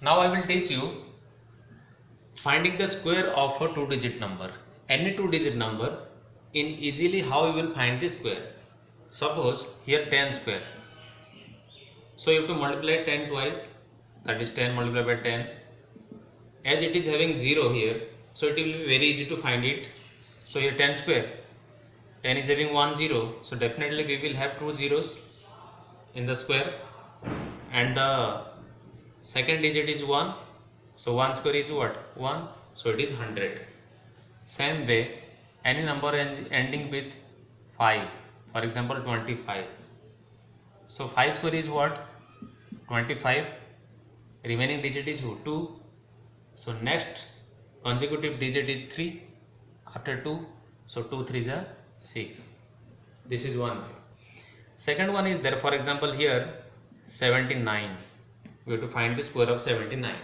Now I will teach you finding the square of a two-digit number. Any two-digit number, in easily how you will find the square. Suppose here 10 square. So you have to multiply 10 twice, that is 10 multiplied by 10. As it is having 0 here, so it will be very easy to find it. So here 10 square, 10 is having 1 0, so definitely we will have two zeros in the square, and the second digit is 1, so 1 square is what? 1, so it is 100. Same way, any number ending with 5, for example 25. So 5 square is what? 25. Remaining digit is 2. So next consecutive digit is 3 after 2. So 2 3s are 6. This is one way. Second one is there, for example here 79. We have to find the square of 79.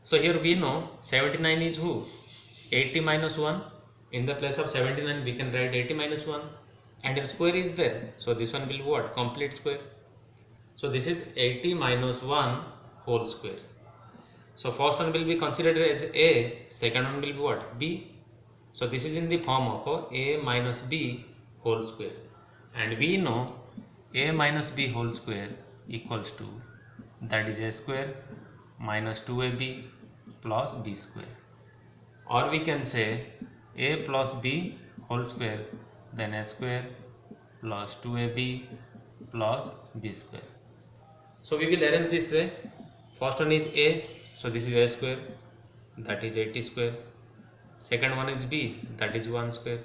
So here we know 79 is who? 80 minus 1. In the place of 79 we can write 80 minus 1, and a square is there. So this one will be what? Complete square. So this is 80 minus 1 whole square. So first one will be considered as A, second one will be what? B. So this is in the form of A minus B whole square. And we know A minus B whole square equals to, that is A square minus 2AB plus B square. Or we can say A plus B whole square, then A square plus 2AB plus B square. So we will arrange this way. First one is A, so this is A square, that is 80 square. Second one is B, that is 1 square.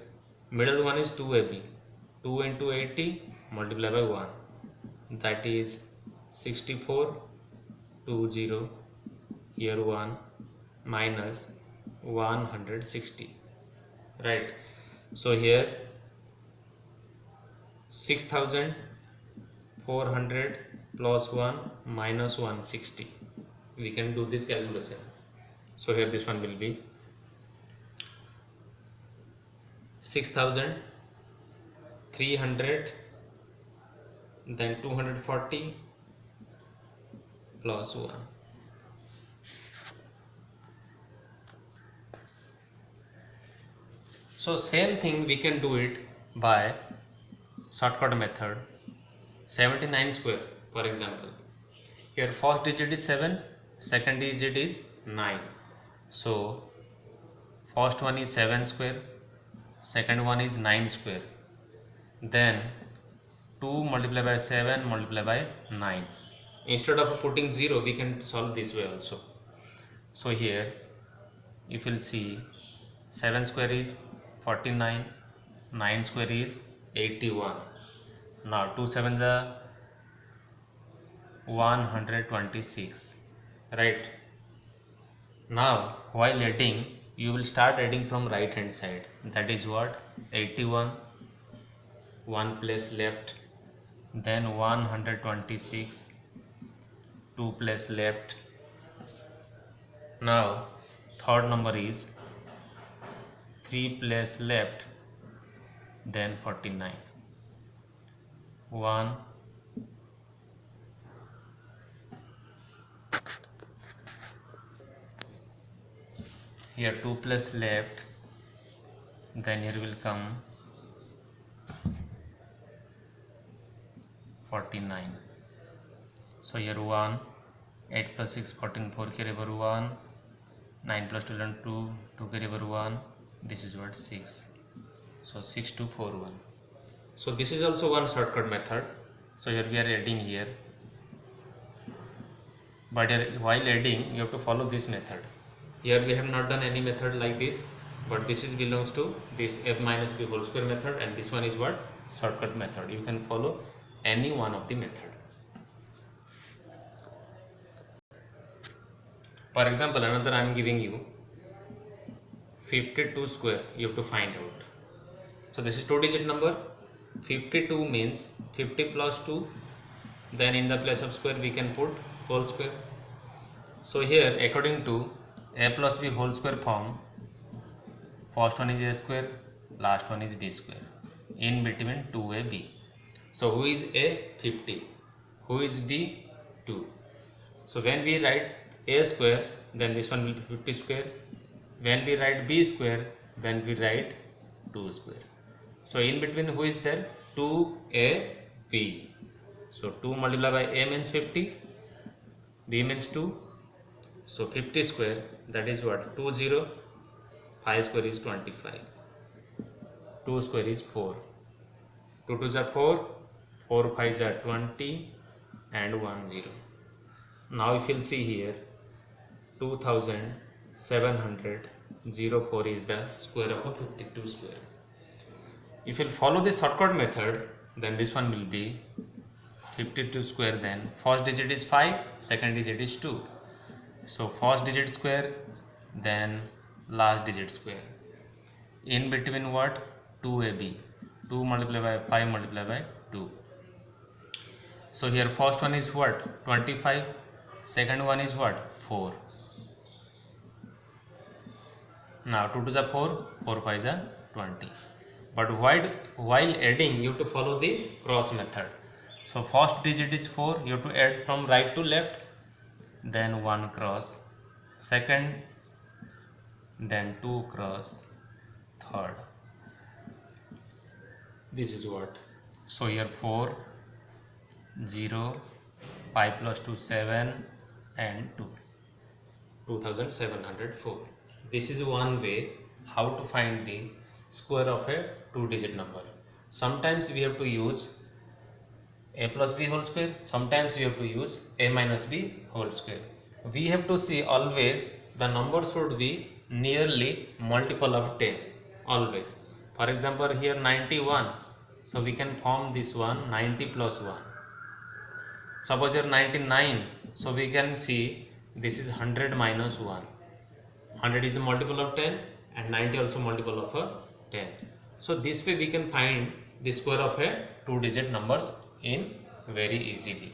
Middle one is 2AB, 2 into 80 multiplied by 1, that is 64, 20, here 1 minus 160, right? So here 6400 plus 1 minus 160. We can do this calculation. So here this one will be 6300, then 240 plus 1. So same thing we can do it by shortcut method. 79 square, for example, here first digit is 7, second digit is 9. So first one is 7 square, second one is 9 square, then 2 multiplied by 7 multiplied by 9. Instead of putting 0, we can solve this way also. So here if you will see 7 square is 49, 9 square is 81. Now 2 7s are 126, right? Now while adding, you will start adding from right hand side, that is what? 81, 1 place left, then 126, 2 place left. Now third number is 3 place left, then 49, 1, here 2 plus left, then here will come 49. So here 1, 8 plus 6 14, 4 carry over 1, 9 plus 2 and 2, 2 carry over 1, this is what? 6. So 6 2 4 1. So this is also one shortcut method. So here we are adding here, but here, while adding you have to follow this method. Here we have not done any method like this, but this is belongs to this f minus b whole square method, and this one is what? Shortcut method. You can follow any one of the method. For example, another I am giving you 52 square, you have to find out. So this is two digit number. 52 means 50 plus 2, then in the place of square we can put whole square. So here according to a plus b whole square form, first one is a square, last one is b square, in between 2ab. So who is a? 50. Who is b? 2. So when we write a square, then this one will be 50 square. When we write b square, then we write 2 square. So in between who is there? 2ab. So 2 multiplied by a means 50, b means 2. So 50 square, that is what? 20. 5 square is 25. 2 square is 4. 2 2s are 4, 4 5s are 20, and 1 0. Now if you'll see here, 2704 is the square of a 52 square. If you'll follow the shortcut method, then this one will be 52 square, then first digit is 5, second digit is 2. So first digit square, then last digit square. In between what? 2ab. 2 multiplied by 5 multiplied by 2. So here first one is what? 25. Second one is what? 4. Now 2 to the 4, 4 5 are 20. But while adding, you have to follow the cross method. So first digit is 4, you have to add from right to left, then 1 cross, second, then 2 cross, third. This is what? So here 4, 0, 5 plus 2, 7, and 2. 2704. This is one way how to find the square of a 2-digit number. Sometimes we have to use a plus b whole square, sometimes we have to use a minus b whole square. We have to see always the number should be nearly multiple of 10, always. For example, here 91, so we can form this one 90 plus 1. Suppose here 99, so we can see this is 100 minus 1. 100 is the multiple of 10 and 90 also multiple of a 10. So this way we can find the square of a 2-digit numbers in very easily.